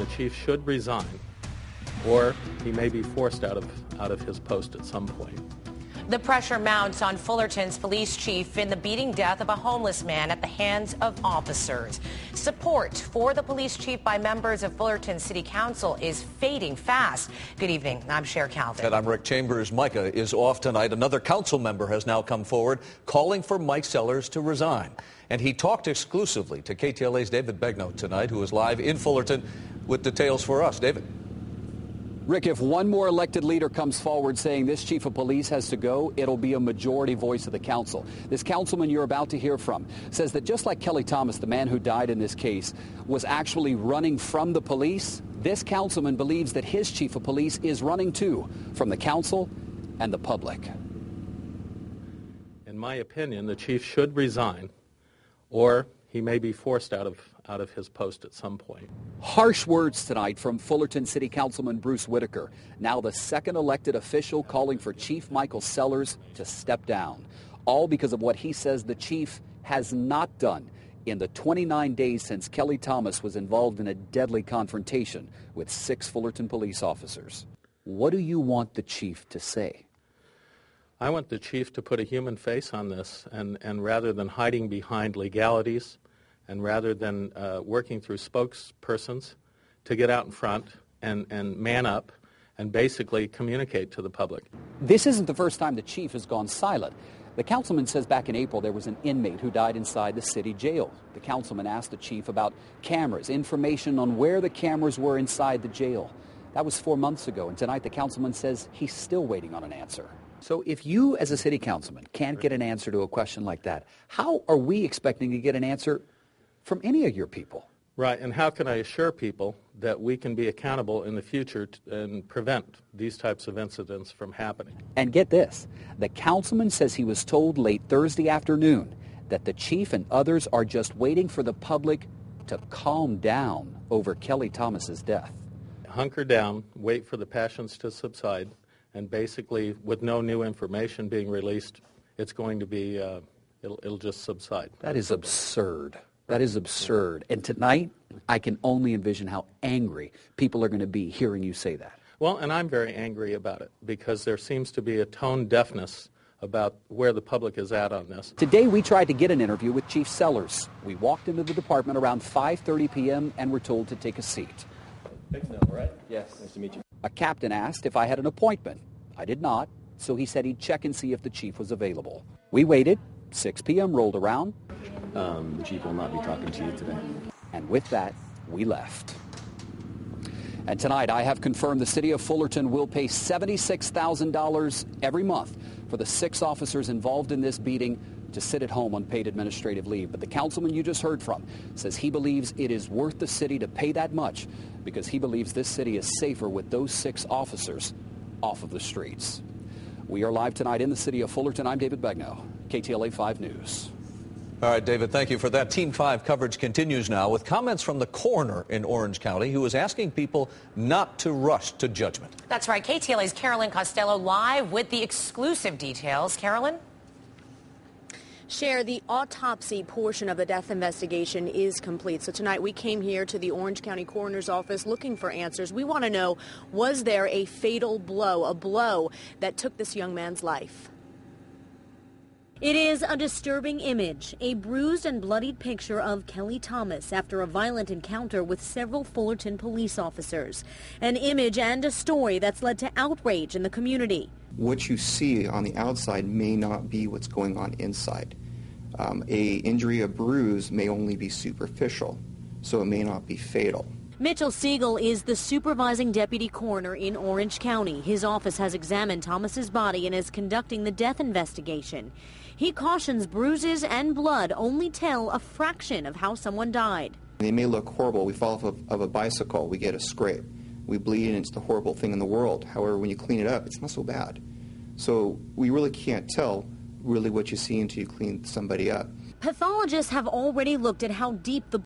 the chief should resign, or he may be forced out of his post at some point. The pressure mounts on Fullerton's police chief in the beating death of a homeless man at the hands of officers. Support for the police chief by members of Fullerton City Council is fading fast. Good evening. I'm Cher Calvin. And I'm Rick Chambers. Micah is off tonight. Another council member has now come forward calling for Mike Sellers to resign. And he talked exclusively to KTLA's David Begnaud tonight, who is live in Fullerton with details for us. David. Rick, if one more elected leader comes forward saying this chief of police has to go, it'll be a majority voice of the council. This councilman you're about to hear from says that just like Kelly Thomas, the man who died in this case, was actually running from the police, this councilman believes that his chief of police is running too from the council and the public. In my opinion, the chief should resign, or he may be forced out of his post at some point. Harsh words tonight from Fullerton City Councilman Bruce Whitaker, now the second elected official calling for Chief Michael Sellers to step down, all because of what he says the chief has not done in the 29 days since Kelly Thomas was involved in a deadly confrontation with 6 Fullerton police officers. What do you want the chief to say? I want the chief to put a human face on this, and rather than hiding behind legalities, and rather than working through spokespersons, to get out in front and man up and basically communicate to the public. This isn't the first time the chief has gone silent. The councilman says back in April there was an inmate who died inside the city jail. The councilman asked the chief about cameras, information on where the cameras were inside the jail. That was 4 months ago, and tonight the councilman says he's still waiting on an answer. So if you as a city councilman can't get an answer to a question like that, how are we expecting to get an answer from any of your people? Right, and how can I assure people that we can be accountable in the future and prevent these types of incidents from happening? And get this, the councilman says he was told late Thursday afternoon that the chief and others are just waiting for the public to calm down over Kelly Thomas's death. Hunker down, wait for the passions to subside, and basically with no new information being released, it's going to be, it'll just subside. That is absurd. That is absurd. And tonight, I can only envision how angry people are going to be hearing you say that. Well, and I'm very angry about it because there seems to be a tone deafness about where the public is at on this. Today, we tried to get an interview with Chief Sellers. We walked into the department around 5:30 p.m. and were told to take a seat. Big no, right? Yes. Nice to meet you. A captain asked if I had an appointment. I did not, so he said he'd check and see if the chief was available. We waited. 6 p.m. rolled around. The chief will not be talking to you today. And with that, we left. And tonight, I have confirmed the city of Fullerton will pay $76,000 every month for the 6 officers involved in this beating to sit at home on paid administrative leave. But the councilman you just heard from says he believes it is worth the city to pay that much because he believes this city is safer with those 6 officers off of the streets. We are live tonight in the city of Fullerton. I'm David Begnaud, KTLA 5 News. All right, David, thank you for that. Team 5 coverage continues now with comments from the coroner in Orange County who is asking people not to rush to judgment. That's right. KTLA's Carolyn Costello live with the exclusive details. Carolyn? Cher, the autopsy portion of the death investigation is complete. So tonight we came here to the Orange County Coroner's Office looking for answers. We want to know, was there a fatal blow, a blow that took this young man's life? It is a disturbing image, a bruised and bloodied picture of Kelly Thomas after a violent encounter with several Fullerton police officers. An image and a story that's led to outrage in the community. What you see on the outside may not be what's going on inside. A injury, a bruise, may only be superficial, so it may not be fatal. Mitchell Siegel is the supervising deputy coroner in Orange County. His office has examined Thomas's body and is conducting the death investigation. He cautions bruises and blood only tell a fraction of how someone died. They may look horrible. We fall off of a bicycle, we get a scrape. We bleed and it's the horrible thing in the world. However, when you clean it up, it's not so bad. So we really can't tell really what you see until you clean somebody up. Pathologists have already looked at how deep the